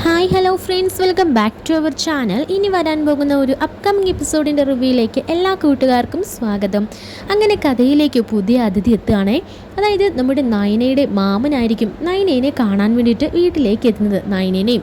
Hi hello friends, welcome back to our channel. ഇനി വരാൻ പോകുന്ന ഒരു അപ്കമിങ് എപ്പിസോഡിൻ്റെ റിവ്യൂയിലേക്ക് എല്ലാ കൂട്ടുകാർക്കും സ്വാഗതം. അങ്ങനെ കഥയിലേക്ക് പുതിയ അതിഥി എത്തുകയാണേ. അതായത് നമ്മുടെ നയനയുടെ മാമനായിരിക്കും നയനേനെ കാണാൻ വേണ്ടിയിട്ട് വീട്ടിലേക്ക് എത്തുന്നത്. നയനേനെയും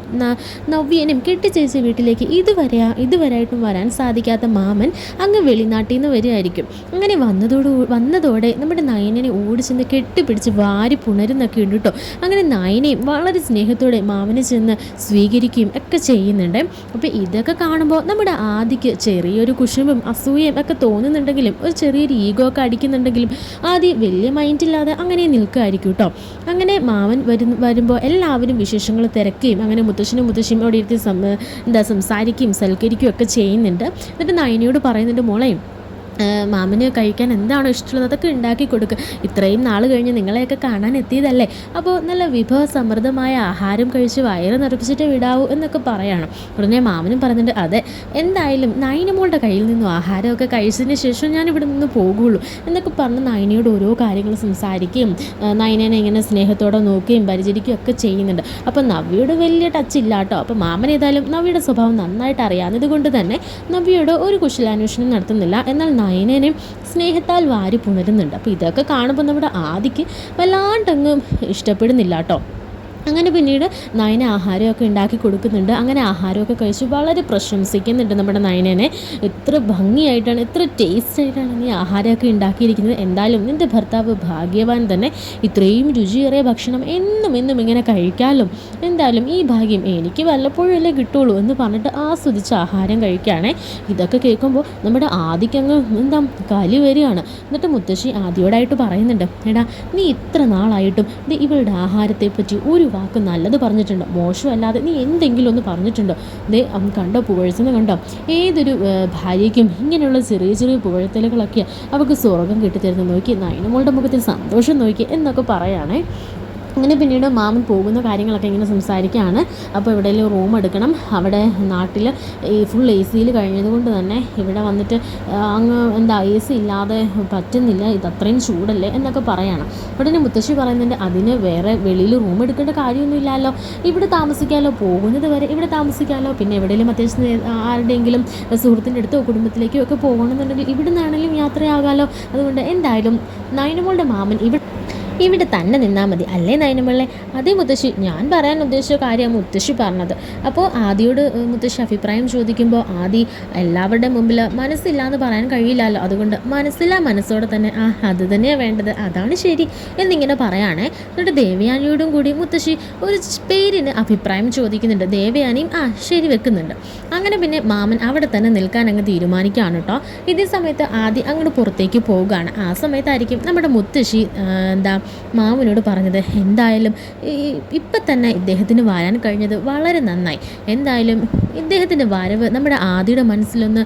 നവ്യനെയും കെട്ടിച്ചേച്ച വീട്ടിലേക്ക് ഇതുവരെയായിട്ടും വരാൻ സാധിക്കാത്ത മാമൻ അങ്ങ് വെളിനാട്ടിൽ നിന്ന് വരികയായിരിക്കും. അങ്ങനെ വന്നതോടെ നമ്മുടെ നയനനെ ഓടിച്ചെന്ന് കെട്ടിപ്പിടിച്ച് വാരി പുണരുന്നൊക്കെ ഉണ്ട് കേട്ടോ. അങ്ങനെ നയനയും വളരെ സ്നേഹത്തോടെ മാമനെ ചെന്ന് സ്വീകരിക്കുകയും ഒക്കെ ചെയ്യുന്നുണ്ട്. അപ്പോൾ ഇതൊക്കെ കാണുമ്പോൾ നമ്മുടെ ആദിക്ക് ചെറിയൊരു കുശുമ്പും അസൂയയും ഒക്കെ തോന്നുന്നുണ്ടെങ്കിലും ഒരു ചെറിയൊരു ഈഗോ ഒക്കെ അടിക്കുന്നുണ്ടെങ്കിലും ആദ്യം വലിയ മൈൻഡില്ലാതെ അങ്ങനെ നിൽക്കുമായിരിക്കും കേട്ടോ. അങ്ങനെ മാമൻ വരുമ്പോൾ എല്ലാവരും വിശേഷങ്ങൾ തിരക്കുകയും അങ്ങനെ മുത്തശ്ശിയും അവിടെ ഇരുത്തി സംസാരിക്കുകയും സൽക്കരിക്കുകയും ഒക്കെ ചെയ്യുന്നുണ്ട്. എന്നിട്ട് നയനയോട് പറയുന്നുണ്ട്, മോളെ മാമന് കഴിക്കാൻ എന്താണോ ഇഷ്ടമുള്ളത് അതൊക്കെ ഉണ്ടാക്കി കൊടുക്കുക. ഇത്രയും നാൾ കഴിഞ്ഞ് നിങ്ങളെയൊക്കെ കാണാൻ എത്തിയതല്ലേ, അപ്പോൾ നല്ല വിഭവസമൃദ്ധമായ ആഹാരം കഴിച്ച് വയറ് നിറപ്പിച്ചിട്ട് വിടാവൂ എന്നൊക്കെ പറയണം. ഉടനെ മാമനും പറഞ്ഞിട്ട് അതെ, എന്തായാലും നയനമോളുടെ കയ്യിൽ നിന്നും ആഹാരമൊക്കെ കഴിച്ചതിന് ശേഷം ഞാൻ ഇവിടെ നിന്ന് പോകുള്ളൂ എന്നൊക്കെ പറഞ്ഞ് നയനയോട് ഓരോ കാര്യങ്ങൾ സംസാരിക്കുകയും നയനനെ ഇങ്ങനെ സ്നേഹത്തോടെ നോക്കുകയും പരിചരിക്കുകയും ഒക്കെ ചെയ്യുന്നുണ്ട്. അപ്പോൾ നവ്യയോട് വലിയ ടച്ച് ഇല്ല കേട്ടോ. അപ്പോൾ മാമൻ ഏതായാലും നവ്യയുടെ സ്വഭാവം നന്നായിട്ട് അറിയാവുന്നത് കൊണ്ട് തന്നെ നവ്യയോട് ഒരു കുശലാന്വേഷണം നടത്തുന്നില്ല. എന്നാൽ നയനനെ സ്നേഹത്താൽ വാരി പുണരുന്നുണ്ട്. അപ്പോൾ ഇതൊക്കെ കാണുമ്പോൾ നമ്മുടെ ആദിക്ക് വല്ലാണ്ടങ്ങ് ഇഷ്ടപ്പെടുന്നില്ല കേട്ടോ. അങ്ങനെ പിന്നീട് നയന ആഹാരമൊക്കെ ഉണ്ടാക്കി കൊടുക്കുന്നുണ്ട്. അങ്ങനെ ആഹാരമൊക്കെ കഴിച്ച് വളരെ പ്രശംസിക്കുന്നുണ്ട് നമ്മുടെ നയനനെ. എത്ര ഭംഗിയായിട്ടാണ്, എത്ര ടേസ്റ്റ് ആയിട്ടാണ് നീ ആഹാരമൊക്കെ ഉണ്ടാക്കിയിരിക്കുന്നത്. എന്തായാലും നിൻ്റെ ഭർത്താവ് ഭാഗ്യവാൻ തന്നെ, ഇത്രയും രുചിയേറിയ ഭക്ഷണം എന്നും ഇങ്ങനെ കഴിക്കാമല്ലോ. എന്തായാലും ഈ ഭാഗ്യം എനിക്ക് വല്ലപ്പോഴല്ലേ കിട്ടുള്ളൂ എന്ന് പറഞ്ഞിട്ട് ആസ്വദിച്ച് ആഹാരം കഴിക്കുകയാണേ. ഇതൊക്കെ കേൾക്കുമ്പോൾ നമ്മുടെ ആദിക്കങ്ങ് കലി വരികയാണ്. എന്നിട്ട് മുത്തശ്ശി ആദ്യയോടായിട്ട് പറയുന്നുണ്ട്, എടാ നീ ഇത്ര നാളായിട്ടും ഇവളുടെ ആഹാരത്തെ പറ്റി ഒരു വാക്ക് നല്ലത് പറഞ്ഞിട്ടുണ്ടോ? മോശമല്ലാതെ നീ എന്തെങ്കിലും ഒന്ന് പറഞ്ഞിട്ടുണ്ടോ? കണ്ടോ പുകഴ്ത്തുന്ന കണ്ടോ? ഏതൊരു ഭാര്യയ്ക്കും ഇങ്ങനെയുള്ള ചെറിയ ചെറിയ പുകഴ്ത്തലുകളൊക്കെ അവൾക്ക് സ്വർഗം കിട്ടിത്തരുന്ന നോക്കി, നയനമോളുടെ മുഖത്തിൽ സന്തോഷം നോക്കി എന്നൊക്കെ പറയുകയാണേ. അങ്ങനെ പിന്നീട് മാമൻ പോകുന്ന കാര്യങ്ങളൊക്കെ ഇങ്ങനെ സംസാരിക്കുകയാണ്. അപ്പോൾ എവിടെയെങ്കിലും റൂം എടുക്കണം. അവിടെ നാട്ടിൽ ഈ ഫുൾ എ സിയിൽ കഴിഞ്ഞതുകൊണ്ട് തന്നെ ഇവിടെ വന്നിട്ട് അങ്ങ് എ സി ഇല്ലാതെ പറ്റുന്നില്ല, ഇതത്രയും ചൂടല്ലേ എന്നൊക്കെ പറയണം. ഉടനെ മുത്തശ്ശി പറയുന്നുണ്ട്, അതിന് വേറെ വെളിയിൽ റൂം എടുക്കേണ്ട കാര്യമൊന്നുമില്ലല്ലോ, ഇവിടെ താമസിക്കാമല്ലോ, പോകുന്നത് വരെ ഇവിടെ താമസിക്കാമല്ലോ. പിന്നെ എവിടെയെങ്കിലും അത്യാവശ്യം ആരുടെയെങ്കിലും സുഹൃത്തിൻ്റെ അടുത്തോ കുടുംബത്തിലേക്കോ ഒക്കെ പോകണമെന്നുണ്ടെങ്കിൽ ഇവിടെ നിന്നാണെങ്കിലും യാത്രയാകാമല്ലോ. അതുകൊണ്ട് എന്തായാലും നയനമോളുടെ മാമൻ ഇവിടെ തന്നെ നിന്നാൽ മതി അല്ലേ നയനമോളെ? അതേ മുത്തശ്ശി, ഞാൻ പറയാൻ ഉദ്ദേശിച്ച കാര്യമാണ് മുത്തശ്ശി പറഞ്ഞത്. അപ്പോൾ ആദിയോട് മുത്തശ്ശി അഭിപ്രായം ചോദിക്കുമ്പോൾ ആദി എല്ലാവരുടെ മുമ്പിൽ മനസ്സില്ല എന്ന് പറയാൻ കഴിയില്ലല്ലോ. അതുകൊണ്ട് മനസ്സോടെ തന്നെ അത് തന്നെയാണ് വേണ്ടത്, അതാണ് ശരി എന്നിങ്ങനെ പറയുകയാണേ. എന്നിട്ട് ദേവയാനിയോടും കൂടി മുത്തശ്ശി ഒരു പേരിന് അഭിപ്രായം ചോദിക്കുന്നുണ്ട്. ദേവയാനിയും ശരി വെക്കുന്നുണ്ട്. അങ്ങനെ പിന്നെ മാമൻ അവിടെ തന്നെ നിൽക്കാൻ അങ്ങ് തീരുമാനിക്കുകയാണ് കേട്ടോ. ഇതേ സമയത്ത് ആദി അങ്ങോട്ട് പുറത്തേക്ക് പോവുകയാണ്. ആ സമയത്തായിരിക്കും നമ്മുടെ മുത്തശ്ശി മാമനോട് പറഞ്ഞത്, എന്തായാലും ഇപ്പം തന്നെ ഇദ്ദേഹത്തിന് വരാൻ കഴിഞ്ഞത് വളരെ നന്നായി. എന്തായാലും ഇദ്ദേഹത്തിൻ്റെ വരവ് നമ്മുടെ ആദിയുടെ മനസ്സിലൊന്ന്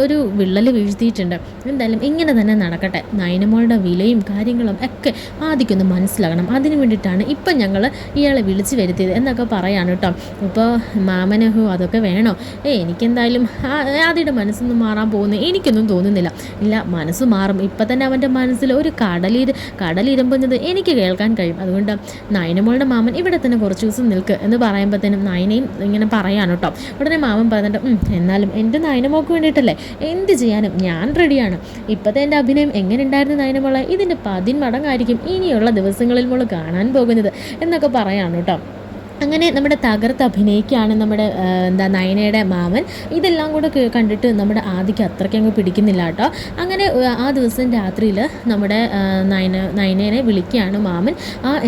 ഒരു വിള്ളൽ വീഴ്ത്തിയിട്ടുണ്ട്. എന്തായാലും ഇങ്ങനെ തന്നെ നടക്കട്ടെ. നയനമോളുടെ വിലയും കാര്യങ്ങളും ഒക്കെ ആദിക്കൊന്ന് മനസ്സിലാകണം. അതിന് വേണ്ടിയിട്ടാണ് ഇപ്പം ഞങ്ങൾ ഇയാളെ വിളിച്ചു വരുത്തിയത് എന്നൊക്കെ പറയാണ് കേട്ടോ. ഇപ്പോൾ മാമന് അതൊക്കെ വേണോ? എനിക്കെന്തായാലും ആദിയുടെ മനസ്സൊന്നും മാറാൻ പോകുന്നു എനിക്കൊന്നും തോന്നുന്നില്ല. ഇല്ല, മനസ്സ് മാറും. ഇപ്പം തന്നെ അവൻ്റെ മനസ്സിൽ ഒരു കടലിരമ്പുന്നത് എനിക്ക് കേൾക്കാൻ കഴിയും. അതുകൊണ്ട് നയനമോളുടെ മാമൻ ഇവിടെ തന്നെ കുറച്ച് ദിവസം നിൽക്ക് എന്ന് പറയുമ്പോഴത്തേനും നയനയും ഇങ്ങനെ പറയാണ് കേട്ടോ. ഉടനെ മാമൻ പറഞ്ഞിട്ട്, എന്നാലും എൻ്റെ നയനമോൾക്ക് വേണ്ടിയിട്ടല്ലേ, എന്ത് ചെയ്യാനും ഞാൻ റെഡിയാണ്. ഇപ്പോഴത്തെ എൻ്റെ അഭിനയം എങ്ങനെ ഉണ്ടായിരുന്നു നയനമോളെ? ഇതിൻ്റെ 10 മടങ്ങായിരിക്കും ഇനിയുള്ള ദിവസങ്ങളിൽ മോള് കാണാൻ പോകുന്നത് എന്നൊക്കെ പറയാണ് കേട്ടോ. അങ്ങനെ നമ്മുടെ തകർത്ത് അഭിനയിക്കുകയാണ് നമ്മുടെ നയനയുടെ മാമൻ. ഇതെല്ലാം കൂടെ കണ്ടിട്ട് നമ്മുടെ ആദിക്ക് അത്രയ്ക്ക് അങ്ങ് പിടിക്കുന്നില്ല കേട്ടോ. അങ്ങനെ ആ ദിവസം രാത്രിയിൽ നമ്മുടെ നയനേനെ വിളിക്കുകയാണ് മാമൻ.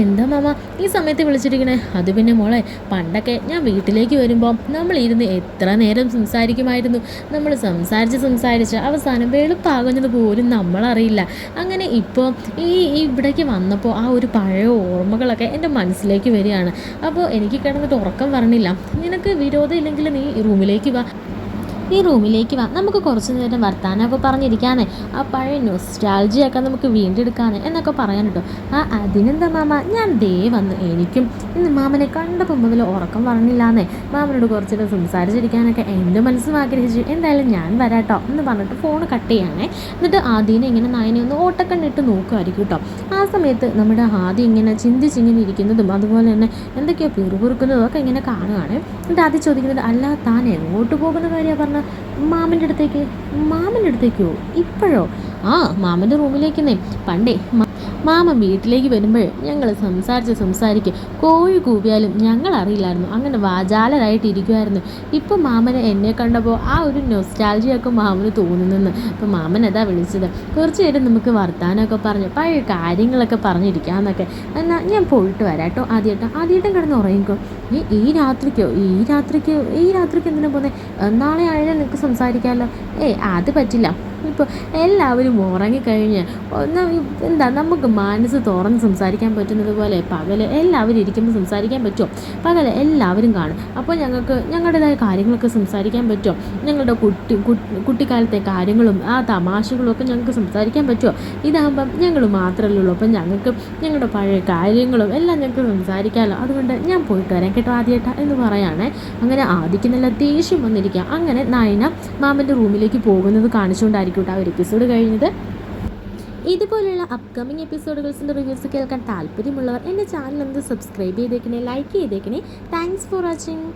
എന്താ മാമ ഈ സമയത്ത് വിളിച്ചിരിക്കണേ? അത് പിന്നെ മോളെ, പണ്ടൊക്കെ ഞാൻ വീട്ടിലേക്ക് വരുമ്പോൾ നമ്മളിരുന്ന് എത്ര നേരം സംസാരിക്കുമായിരുന്നു. നമ്മൾ സംസാരിച്ച് അവസാനം വെളുപ്പാകുന്നത് പോലും നമ്മളറിയില്ല. അങ്ങനെ ഇപ്പോൾ ഇവിടേക്ക് വന്നപ്പോൾ ഒരു പഴയ ഓർമ്മകളൊക്കെ എൻ്റെ മനസ്സിലേക്ക് വരികയാണ്. അപ്പോൾ എനിക്ക് കിടന്നിട്ട് ഉറക്കം വരണില്ല. നിനക്ക് വിരോധം ഇല്ലെങ്കിൽ നീ റൂമിലേക്ക് വാ, നമുക്ക് കുറച്ച് നേരം വർത്താനമൊക്കെ പറഞ്ഞിരിക്കാനേ, പഴയ നൊസ്റ്റാൾജിയൊക്കെ നമുക്ക് വീണ്ടെടുക്കാനേ എന്നൊക്കെ പറയാൻ കേട്ടോ. അതിനെന്താ മാമ, ഞാൻ വന്ന് എനിക്കും ഇന്ന് മാമനെ കണ്ടപ്പോൾ മുതൽ ഉറക്കം പറഞ്ഞില്ലാന്നേ. മാമനോട് കുറച്ചിട്ട് സംസാരിച്ചിരിക്കാനൊക്കെ എൻ്റെ മനസ്സും ആഗ്രഹിച്ചു. എന്തായാലും ഞാൻ വരാട്ടോ എന്ന് പറഞ്ഞിട്ട് ഫോൺ കട്ട് ചെയ്യാനേ. എന്നിട്ട് ആദ്യനെ ഇങ്ങനെ നയനെ ഒന്ന് ഓട്ടക്കണ്ണിട്ട് നോക്കുമായിരിക്കും കേട്ടോ. ആ സമയത്ത് നമ്മുടെ ആദ്യം ഇങ്ങനെ ചിന്തിച്ചിങ്ങനെ ഇരിക്കുന്നതും അതുപോലെ തന്നെ എന്തൊക്കെയോ പിറുപിറുക്കുന്നതും ഒക്കെ ഇങ്ങനെ കാണുകയാണ്. എന്നിട്ട് ആദ്യം ചോദിക്കുന്നത്, അല്ല താൻ എങ്ങോട്ട് പോകുന്ന കാര്യമാണ് പറഞ്ഞ? മാമൻ്റെ അടുത്തേക്കോ? ഇപ്പോഴോ? ആ, മാമൻ്റെ റൂമിലേക്കെന്നേ. പണ്ടേ മാമൻ വീട്ടിലേക്ക് വരുമ്പോൾ ഞങ്ങൾ സംസാരിക്കും. കോഴി കൂവിയാലും ഞങ്ങൾ അറിയില്ലായിരുന്നു. അങ്ങനെ വാചാലരായിട്ട് ഇരിക്കുമായിരുന്നു. ഇപ്പം മാമന് എന്നെ കണ്ടപ്പോൾ ആ ഒരു നൊസ്റ്റാൾജിയൊക്കെ മാമന് തോന്നുന്നെന്ന്. അപ്പം മാമൻ അതാ വിളിച്ചത്. കുറച്ച് നേരം നമുക്ക് വർത്താനമൊക്കെ പറഞ്ഞ് പഴയ കാര്യങ്ങളൊക്കെ പറഞ്ഞിരിക്കാമെന്നൊക്കെ. എന്നാൽ ഞാൻ പോയിട്ട് വരാം കേട്ടോ. ആദ്യമായിട്ടും കിടന്ന് ഉറങ്ങിക്കോ. ഈ രാത്രിക്ക് എന്തിനാ പോകുന്നത്? നാളെ ആയാലും നിനക്ക് സംസാരിക്കാമല്ലോ. അത് പറ്റില്ല. ഇപ്പോൾ എല്ലാവരും ഉറങ്ങിക്കഴിഞ്ഞ് എന്താ നമുക്ക് മനസ്സ് തുറന്ന് സംസാരിക്കാൻ പറ്റുന്നത് പോലെ പകൽ എല്ലാവരും ഇരിക്കുമ്പോൾ സംസാരിക്കാൻ പറ്റുമോ? പകൽ എല്ലാവരും കാണും. അപ്പോൾ ഞങ്ങൾക്ക് ഞങ്ങളുടേതായ കാര്യങ്ങളൊക്കെ സംസാരിക്കാൻ പറ്റുമോ? ഞങ്ങളുടെ കുട്ടിക്കാലത്തെ കാര്യങ്ങളും ആ തമാശകളും ഒക്കെ ഞങ്ങൾക്ക് സംസാരിക്കാൻ പറ്റുമോ? ഇതാകുമ്പം ഞങ്ങൾ മാത്രമല്ലേ ഉള്ളൂ. അപ്പം ഞങ്ങൾക്ക് ഞങ്ങളുടെ പഴയ കാര്യങ്ങളും എല്ലാം ഞങ്ങൾക്ക് സംസാരിക്കാമല്ലോ. അതുകൊണ്ട് ഞാൻ പോയിട്ട് വരാം കേട്ടോ ആദ്യമായിട്ടാ എന്ന് പറയുകയാണേ. അങ്ങനെ ആദ്യക്ക് നല്ല ദേഷ്യം വന്നിരിക്കുക. അങ്ങനെ നയന മാമൻ്റെ റൂമിലേക്ക് പോകുന്നത് കാണിച്ചുകൊണ്ടായിരിക്കും ആ ഒരു എപ്പിസോഡ് കഴിഞ്ഞത്. ഇതുപോലുള്ള അപ്കമിങ് എപ്പിസോഡുകൾസിൻ്റെ റിവ്യൂസ് കേൾക്കാൻ താല്പര്യമുള്ളവർ എൻ്റെ ചാനൽ ഒന്ന് സബ്സ്ക്രൈബ് ചെയ്തേക്കണേ, ലൈക്ക് ചെയ്തേക്കണേ. Thanks for watching.